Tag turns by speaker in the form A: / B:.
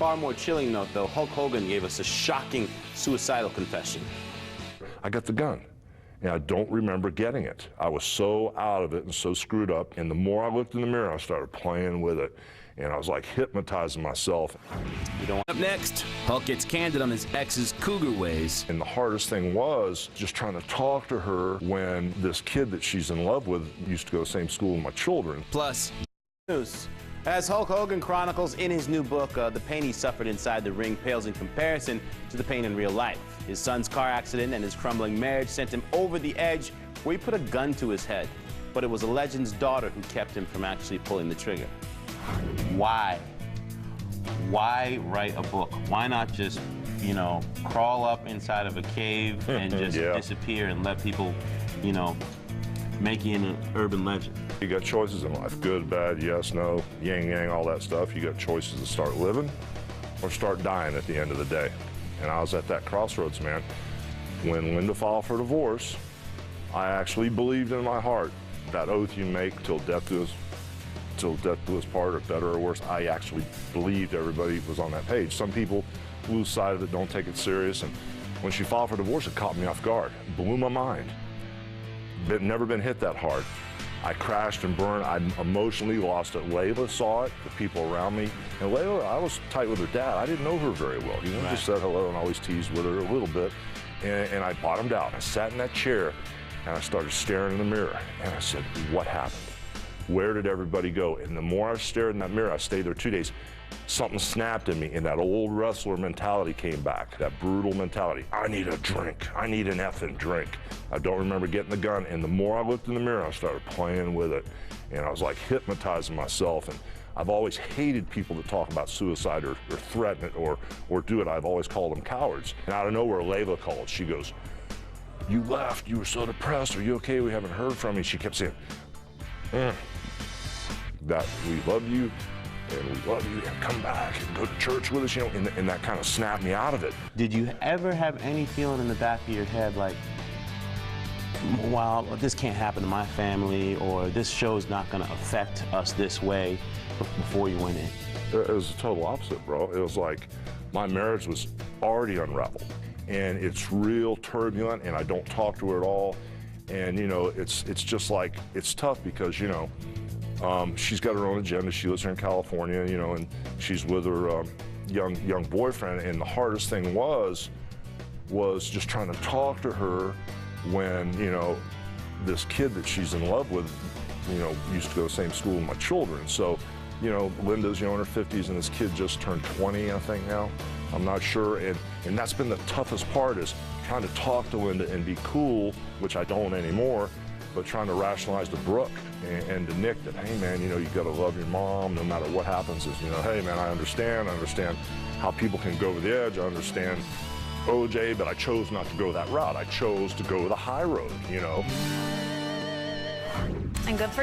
A: Far more chilling note, though, Hulk Hogan gave us a shocking suicidal confession.
B: I got the gun, and I don't remember getting it. I was so out of it and so screwed up, and the more I looked in the mirror, I started playing with it, and I was like hypnotizing myself.
C: Up next, Hulk gets candid on his ex's cougar ways.
B: And the hardest thing was just trying to talk to her when this kid that she's in love with used to go to the same school with my children.
C: Plus,
A: News. As Hulk Hogan chronicles in his new book, the pain he suffered inside the ring pales in comparison to the pain in real life. His son's car accident and his crumbling marriage sent him over the edge where he put a gun to his head. But it was a legend's daughter who kept him from actually pulling the trigger. Why? Why write a book? Why not just, you know, crawl up inside of a cave and just disappear and let people, you know, make you an urban legend?
B: You got choices in life, good, bad, yes, no, yin, yang, all that stuff. You got choices to start living or start dying at the end of the day. And I was at that crossroads, man. When Linda filed for divorce, I actually believed in my heart that oath you make till death do us part, or better or worse. I actually believed everybody was on that page. Some people lose sight of it, don't take it serious, and when she filed for divorce, it caught me off guard. It blew my mind. Never been hit that hard. I crashed and burned. I emotionally lost it. Layla saw it, the people around me. And Layla, I was tight with her dad. I didn't know her very well. He just said hello and always teased with her a little bit. And I bottomed out. I sat in that chair and I started staring in the mirror. And I said, what happened? Where did everybody go? And the more I stared in that mirror, I stayed there 2 days, something snapped in me, and that old wrestler mentality came back, that brutal mentality. I need a drink. I need an effing drink. I don't remember getting the gun, and the more I looked in the mirror, I started playing with it, and I was like hypnotizing myself. And I've always hated people that talk about suicide or threaten it or do it. I've always called them cowards. And out of nowhere, Layla called. She goes, you left. You were so depressed. Are you okay? We haven't heard from you. She kept saying, that we love you, and we love you, and come back and go to church with us, you know, and that kind of snapped me out of it.
A: Did you ever have any feeling in the back of your head like, wow, this can't happen to my family, or this show's not going to affect us this way, before you went in?
B: It was the total opposite, bro. It was like my marriage was already unraveled, and it's real turbulent, and I don't talk to her at all. And, you know, it's just like, it's tough because, you know, she's got her own agenda. She lives here in California, you know, and she's with her young boyfriend. And the hardest thing was just trying to talk to her when, you know, this kid that she's in love with, you know, used to go to the same school with my children. So, you know, Linda's, you know, in her 50s, and this kid just turned 20, I think now. I'm not sure. And that's been the toughest part, is trying to talk to Linda and be cool, which I don't anymore, but trying to rationalize to Brooke and to Nick that, hey man, you know, you gotta love your mom no matter what happens. Is, you know, hey man, I understand how people can go over the edge. I understand OJ, but I chose not to go that route. I chose to go the high road, you know.
D: And good for